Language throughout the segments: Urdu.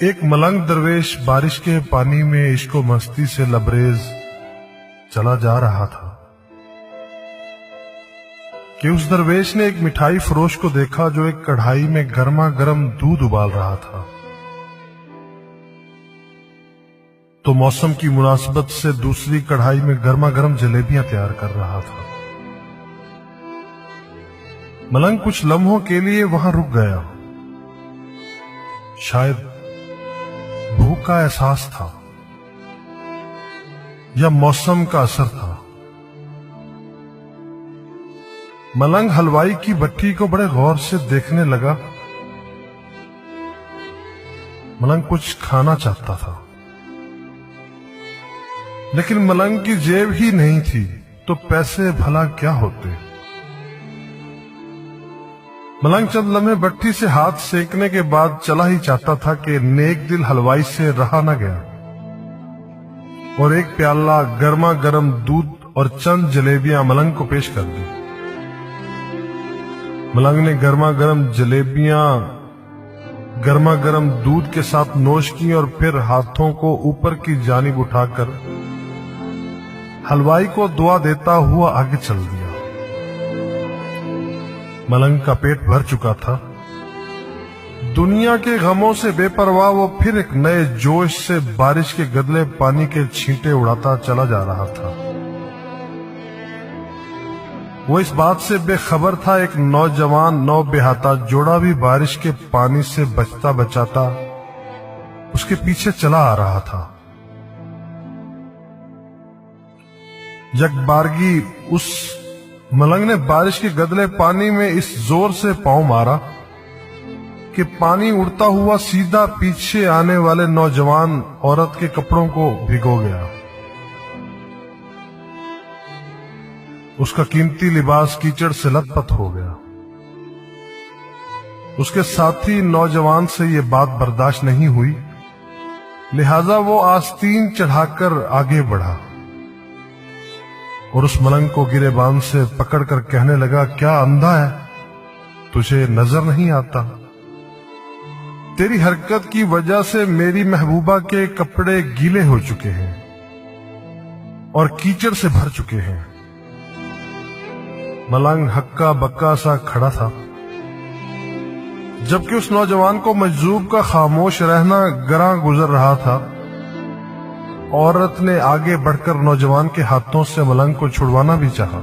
ایک ملنگ درویش بارش کے پانی میں عشق و مستی سے لبریز چلا جا رہا تھا کہ اس درویش نے ایک مٹھائی فروش کو دیکھا جو ایک کڑھائی میں گرما گرم دودھ ابال رہا تھا۔ تو موسم کی مناسبت سے دوسری کڑھائی میں گرما گرم جلیبیاں تیار کر رہا تھا۔ ملنگ کچھ لمحوں کے لیے وہاں رک گیا۔ شاید بھوک کا احساس تھا یا موسم کا اثر تھا۔ ملنگ حلوائی کی بھٹی کو بڑے غور سے دیکھنے لگا۔ ملنگ کچھ کھانا چاہتا تھا، لیکن ملنگ کی جیب ہی نہیں تھی تو پیسے بھلا کیا ہوتے۔ ملنگ چند لمحے بھٹی سے ہاتھ سینکنے کے بعد چلا ہی چاہتا تھا کہ نیک دل حلوائی سے رہا نہ گیا اور ایک پیالہ گرما گرم دودھ اور چند جلیبیاں ملنگ کو پیش کر دی۔ ملنگ نے گرما گرم جلیبیاں گرما گرم دودھ کے ساتھ نوش کی اور پھر ہاتھوں کو اوپر کی جانب اٹھا کر حلوائی کو دعا دیتا ہوا آگے چل دیا۔ ملنگ کا پیٹ بھر چکا تھا۔ دنیا کے غموں سے بے پرواہ وہ پھر ایک نئے جوش سے بارش کے گدلے پانی کے چھینٹے اڑاتا چلا جا رہا تھا۔ وہ اس بات سے بے خبر تھا ایک نوجوان نو بہاتا جوڑا بھی بارش کے پانی سے بچتا بچاتا اس کے پیچھے چلا آ رہا تھا۔ یک بارگی اس ملنگ نے بارش کے گدلے پانی میں اس زور سے پاؤں مارا کہ پانی اڑتا ہوا سیدھا پیچھے آنے والے نوجوان عورت کے کپڑوں کو بھگو گیا۔ اس کا قیمتی لباس کیچڑ سے لت پت ہو گیا۔ اس کے ساتھی نوجوان سے یہ بات برداشت نہیں ہوئی، لہذا وہ آستین چڑھا کر آگے بڑھا اور اس ملنگ کو گریبان سے پکڑ کر کہنے لگا، کیا اندھا ہے؟ تجھے نظر نہیں آتا؟ تیری حرکت کی وجہ سے میری محبوبہ کے کپڑے گیلے ہو چکے ہیں اور کیچڑ سے بھر چکے ہیں۔ ملنگ ہکا بکا سا کھڑا تھا، جبکہ اس نوجوان کو مجذوب کا خاموش رہنا گراں گزر رہا تھا۔ عورت نے آگے بڑھ کر نوجوان کے ہاتھوں سے ملنگ کو چھڑوانا بھی چاہا،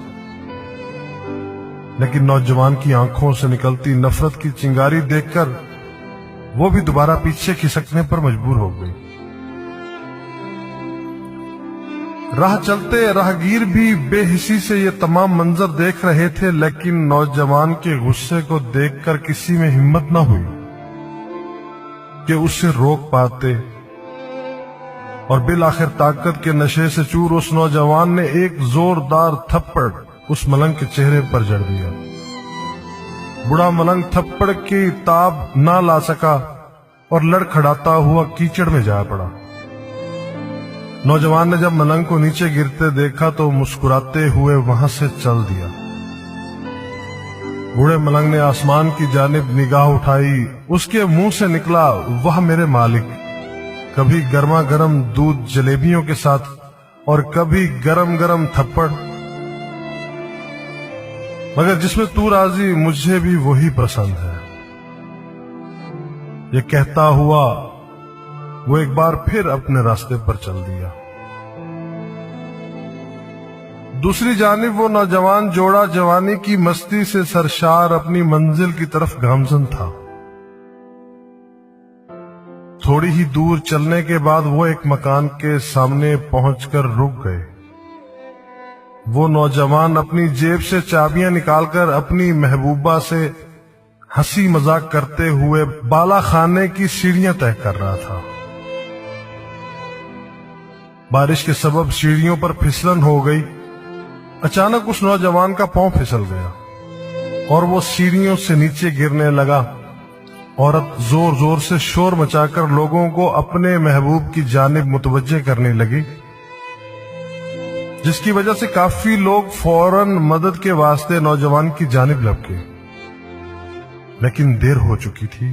لیکن نوجوان کی آنکھوں سے نکلتی نفرت کی چنگاری دیکھ کر وہ بھی دوبارہ پیچھے کھسکنے پر مجبور ہو گئی۔ راہ چلتے راہگیر بھی بے حسی سے یہ تمام منظر دیکھ رہے تھے، لیکن نوجوان کے غصے کو دیکھ کر کسی میں ہمت نہ ہوئی کہ اسے روک پاتے، اور بالآخر طاقت کے نشے سے چور اس نوجوان نے ایک زوردار تھپڑ اس ملنگ کے چہرے پر جڑ دیا۔ بڑا ملنگ تھپڑ کی تاب نہ لا سکا اور لڑکھڑاتا ہوا کیچڑ میں جا پڑا۔ نوجوان نے جب ملنگ کو نیچے گرتے دیکھا تو مسکراتے ہوئے وہاں سے چل دیا۔ بوڑھے ملنگ نے آسمان کی جانب نگاہ اٹھائی، اس کے منہ سے نکلا، واہ میرے مالک، کبھی گرما گرم دودھ جلیبیوں کے ساتھ اور کبھی گرم گرم تھپڑ، مگر جس میں تو راضی مجھے بھی وہی پسند ہے۔ یہ کہتا ہوا وہ ایک بار پھر اپنے راستے پر چل دیا۔ دوسری جانب وہ نوجوان جوڑا جوانی کی مستی سے سرشار اپنی منزل کی طرف گامزن تھا۔ تھوڑی ہی دور چلنے کے بعد وہ ایک مکان کے سامنے پہنچ کر رک گئے۔ وہ نوجوان اپنی جیب سے چابیاں نکال کر اپنی محبوبہ سے ہنسی مذاق کرتے ہوئے بالا خانے کی سیڑھیاں طے کر رہا تھا۔ بارش کے سبب سیڑھیوں پر پھسلن ہو گئی۔ اچانک اس نوجوان کا پاؤں پھسل گیا اور وہ سیڑھیوں سے نیچے گرنے لگا۔ عورت زور زور سے شور مچا کر لوگوں کو اپنے محبوب کی جانب متوجہ کرنے لگی، جس کی وجہ سے کافی لوگ فوراً مدد کے واسطے نوجوان کی جانب لپکے، لیکن دیر ہو چکی تھی۔